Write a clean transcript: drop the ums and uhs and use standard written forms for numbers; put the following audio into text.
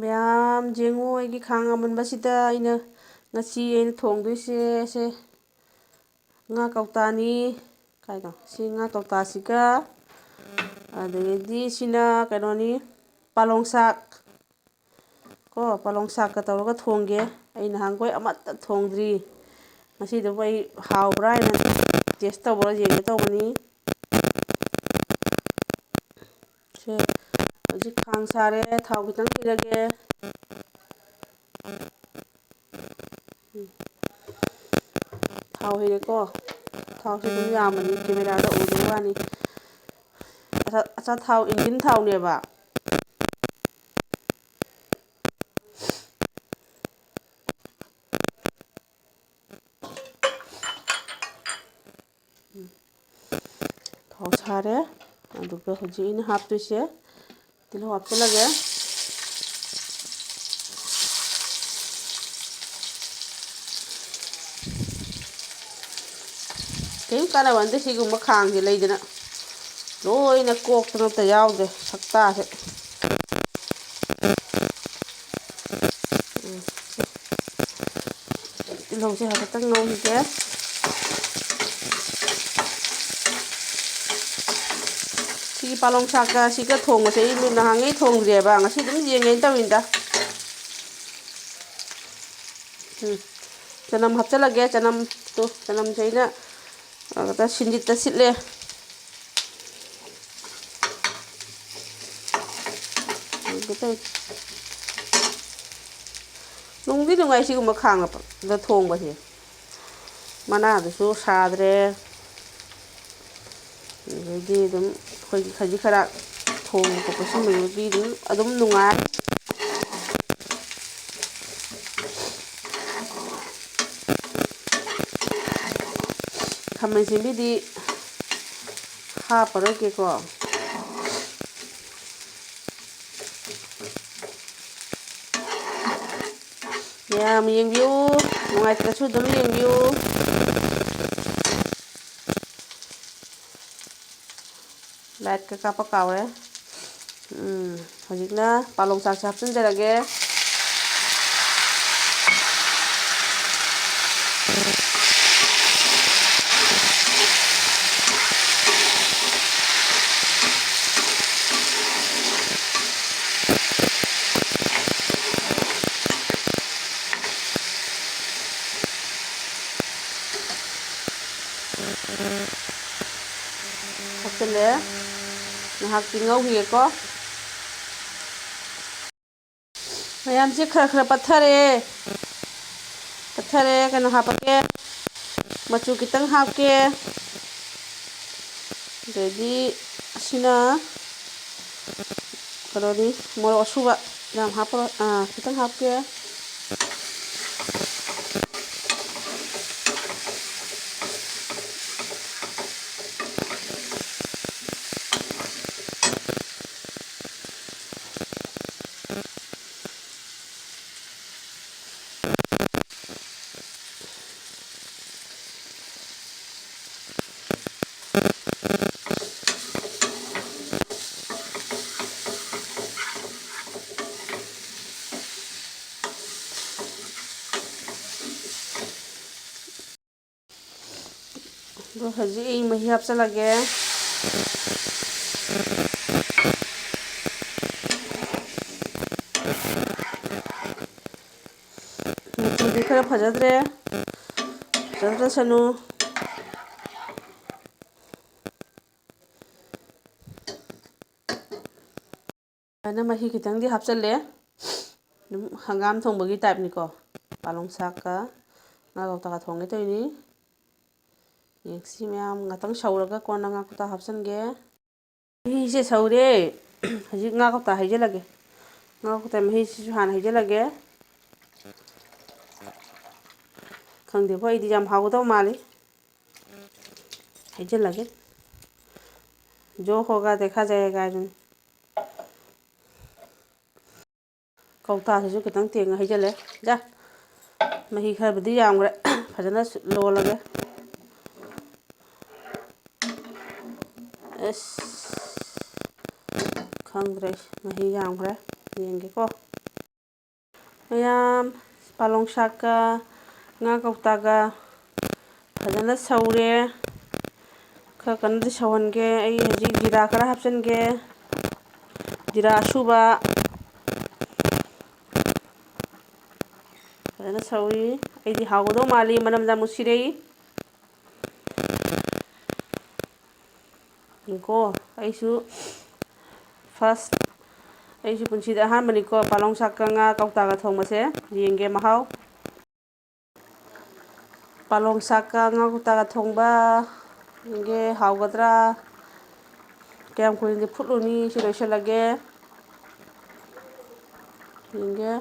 ꯃꯌꯥꯝ ꯌꯦꯡꯉꯣ ꯑꯩꯒꯤ ꯈꯥꯡ ꯑꯃꯟꯕꯁꯤꯗ ꯉꯁꯤ ꯑꯩꯅ ꯊꯣꯡꯗꯣꯏꯁꯦ ꯉꯥ ꯀꯧꯇꯥꯅꯤ ꯀꯥꯏꯗꯣ ꯁꯤ ꯉꯥ ꯀꯧꯇꯥꯁꯤꯒ ꯑꯗꯒꯤꯗꯤ ꯁꯤꯅ ꯀꯩꯅꯣꯅꯤ ꯄꯥꯂꯣꯡ ꯁꯥꯛ ꯀꯣ ꯄꯥꯂꯣꯡ ꯁꯥꯛꯀ ꯇꯧꯔꯒ ꯊꯣꯡꯒꯦ ꯑꯩ ꯅꯍꯥꯟꯈꯣꯏ ꯑꯃꯠꯇ ꯊꯣꯡꯗ꯭ꯔꯤ ꯉꯁꯤꯗꯨꯕꯨ ꯑꯩ ꯍꯥꯎꯕ꯭ꯔꯥ ꯍꯥꯏꯅ ꯇꯦꯁ ꯇꯧꯕ꯭ꯔꯥ ꯌꯦꯡꯒꯦ ꯇꯧꯕꯅꯤ ꯁꯦ ꯍꯧꯖꯤꯛ ꯈꯥꯡ ꯁꯥꯔꯦ ꯊꯥꯎ ꯈꯤꯇꯪ ꯍꯩꯔꯒꯦ ꯊꯥꯎ ꯍꯩꯔꯦꯀꯣ ꯊꯥꯎꯁꯦ ꯑꯗꯨꯝ ꯌꯥꯝꯕꯅꯤ ꯀꯦꯃꯦꯔꯥꯗ ꯎꯗꯕ ꯋꯥꯅꯤ ꯑꯆꯥꯊꯥꯎ ꯏꯟꯖꯤꯟ ꯊꯥꯎꯅꯦꯕ ꯊꯥꯎ ꯁꯥꯔꯦ ꯑꯗꯨꯒ ꯍꯧꯖꯤꯛ ꯑꯩꯅ ꯍꯥꯞꯇꯣꯏꯁꯦ ꯇꯤꯜꯍꯧ ꯍꯥꯞꯆꯤꯜꯂꯒꯦ ꯀꯔꯤꯝ ꯀꯥꯟꯅꯕ ꯅꯠꯇꯦ ꯁꯤꯒꯨꯝꯕ ꯈꯥꯡꯁꯦ ꯂꯩꯗꯅ ꯂꯣꯏꯅ ꯀꯣꯛꯇꯅ ꯑꯝꯇ ꯌꯥꯎꯗ꯭ꯔꯦ ꯁꯛꯇꯥꯁꯦ ꯇꯤꯜꯍꯧꯁꯦ ꯍꯥꯏꯐꯦꯠꯇꯪ ꯉꯧꯈꯤꯒꯦ ꯁꯤꯒꯤ ꯄꯥꯂꯣꯡ ꯁꯥꯛꯀ ꯁꯤꯒ ꯊꯣꯡꯕꯁꯦ ꯑꯩ ꯅꯍꯥꯟꯉꯩ ꯊꯣꯡꯗ꯭ꯔꯦꯕ ꯉꯁꯤ ꯑꯗꯨꯝ ꯌꯦꯡꯉꯦꯅ ꯇꯧꯔꯤꯅꯤꯗ ꯆꯅꯝ ꯍꯥꯞꯆꯤꯜꯂꯒꯦ ꯆꯅꯝꯁꯦ ꯑꯩꯅ ꯁꯤꯡꯖꯤꯠꯇ ꯁꯤꯠꯂꯦ ꯅꯨꯡꯗꯤ ꯅꯨꯡꯉꯥꯏ ꯁꯤꯒꯨꯝꯕ ꯈꯥꯡꯗ ꯊꯣꯡꯕꯁꯦ ꯃꯅꯥꯗꯨꯁꯨ ꯁꯥꯗ꯭ꯔꯦ ꯑꯗꯩꯗꯤ ꯑꯗꯨꯝ ꯑꯩꯈꯣꯏꯒꯤ ꯈꯖꯤꯛ ꯈꯔꯥꯛ ꯊꯣꯡꯕ ꯈꯣꯠꯄ ꯁꯨꯝꯕꯗꯨꯗꯤ ꯑꯗꯨꯝ ꯅꯨꯡꯉꯥꯏ ꯈꯥꯃꯦꯟ ꯑꯁꯤꯟꯕꯤꯗꯤ ꯍꯥꯞꯄꯔꯣꯏꯒꯦꯀꯣ ꯃꯌꯥꯝ ꯌꯦꯡꯕꯤꯌꯨ ꯅꯨꯡꯉꯥꯏꯇ꯭ꯔꯁꯨ ꯑꯗꯨꯝ ꯌꯦꯡꯕꯤꯌꯨ ꯂꯥꯏꯠꯀ ꯀꯥꯞꯄ ꯀꯥꯎꯔꯦ ꯍꯧꯖꯤꯛꯅ ꯄꯥꯂꯣꯡ ꯁꯥꯛꯁꯦ ꯍꯥꯞꯆꯤꯟꯖꯔꯒꯦ ꯍꯥꯞꯆꯤꯜꯂꯦ ꯉꯥꯏꯍꯥꯛꯇꯤ ꯉꯧꯈꯤꯒꯦꯀꯣ ꯃꯌꯥꯝꯁꯦ ꯈꯔ ꯈꯔ ꯄꯠꯊꯔꯦ ꯀꯩꯅꯣ ꯍꯥꯞꯄꯛꯀꯦ ꯃꯆꯨ ꯈꯤꯇꯪ ꯍꯥꯞꯀꯦ ꯑꯗꯩꯗꯤ ꯑꯁꯤꯅ ꯀꯩꯅꯣꯅꯤ ꯃꯣꯔꯣꯛ ꯑꯁꯨꯕ ꯌꯥꯝ ꯍꯥꯞꯄꯔꯣꯏ ꯈꯤꯇꯪ ꯍꯥꯞꯀꯦ ꯑꯗꯣ ꯍꯧꯖꯤꯛ ꯑꯩ ꯃꯍꯤ ꯍꯥꯞꯆꯤꯜꯂꯒꯦ ꯃꯆꯨꯗꯤ ꯈꯔ ꯐꯖꯗ꯭ꯔꯁꯅꯨ ꯑꯩꯅ ꯃꯍꯤ ꯈꯤꯇꯪꯗꯤ ꯍꯥꯞꯆꯤꯜꯂꯦ ꯑꯗꯨꯝ ꯍꯪꯒꯥꯝ ꯊꯣꯡꯕꯒꯤ ꯇꯥꯏꯞꯅꯤꯀꯣ ꯄꯥꯂꯣꯡ ꯁꯥꯛꯀ ꯉꯥ ꯀꯧꯇꯥꯒ ꯊꯣꯡꯒꯦ ꯇꯧꯔꯤꯅꯤ ꯌꯦꯡꯁꯤ ꯃꯌꯥꯝ ꯉꯥꯛꯇꯪ ꯁꯧꯔꯒ ꯀꯣꯟꯅ ꯉꯥ ꯀꯧꯇꯥ ꯍꯥꯞꯆꯤꯟꯒꯦ ꯃꯍꯤꯁꯦ ꯁꯧꯔꯦ ꯍꯧꯖꯤꯛ ꯉꯥ ꯀꯧꯇꯥ ꯍꯩꯖꯤꯜꯂꯒꯦ ꯉꯥ ꯀꯧꯇꯥ ꯃꯍꯤꯁꯤꯁꯨ ꯍꯥꯟꯅ ꯍꯩꯖꯤꯜꯂꯒꯦ ꯈꯪꯗꯦꯕꯣ ꯑꯩꯗꯤ ꯌꯥꯝ ꯍꯥꯎꯒꯗꯧ ꯃꯥꯜꯂꯤ ꯍꯩꯖꯤꯜꯂꯒꯦ ꯖꯣ ꯍꯣꯒꯥ ꯗꯦꯈꯥ ꯖꯥꯌꯦꯒꯥ ꯍꯥꯏꯗꯨꯅꯤ ꯀꯧꯇꯥꯁꯤꯁꯨ ꯈꯤꯇꯪ ꯇꯦꯡꯉ ꯍꯩꯖꯤꯜꯂꯦ ꯃꯍꯤ ꯈꯔꯕꯨꯗꯤ ꯌꯥꯝꯈ꯭ꯔꯦ ꯐꯖꯅ ꯂꯣꯜꯂꯒꯦ ꯑꯁ ꯈꯪꯗ꯭ꯔꯦ ꯃꯍꯤ ꯌꯥꯝꯈ꯭ꯔꯦ ꯌꯦꯡꯒꯦꯀꯣ ꯃꯌꯥꯝ palong shaagka ngakautaga fazana saure khara kanadi sawhange ai hojik jira khara hapchange jira asuba fazana sauri aidi hawgadau mali manam yam nusirei ko aisu first aisu punsida ahanbani ko palong shaagka ngakautaga thongbase yenge mahau palong shaagka ngakautaga thongba yenge hawgadra kayam kuringe futluni si loisalage yenge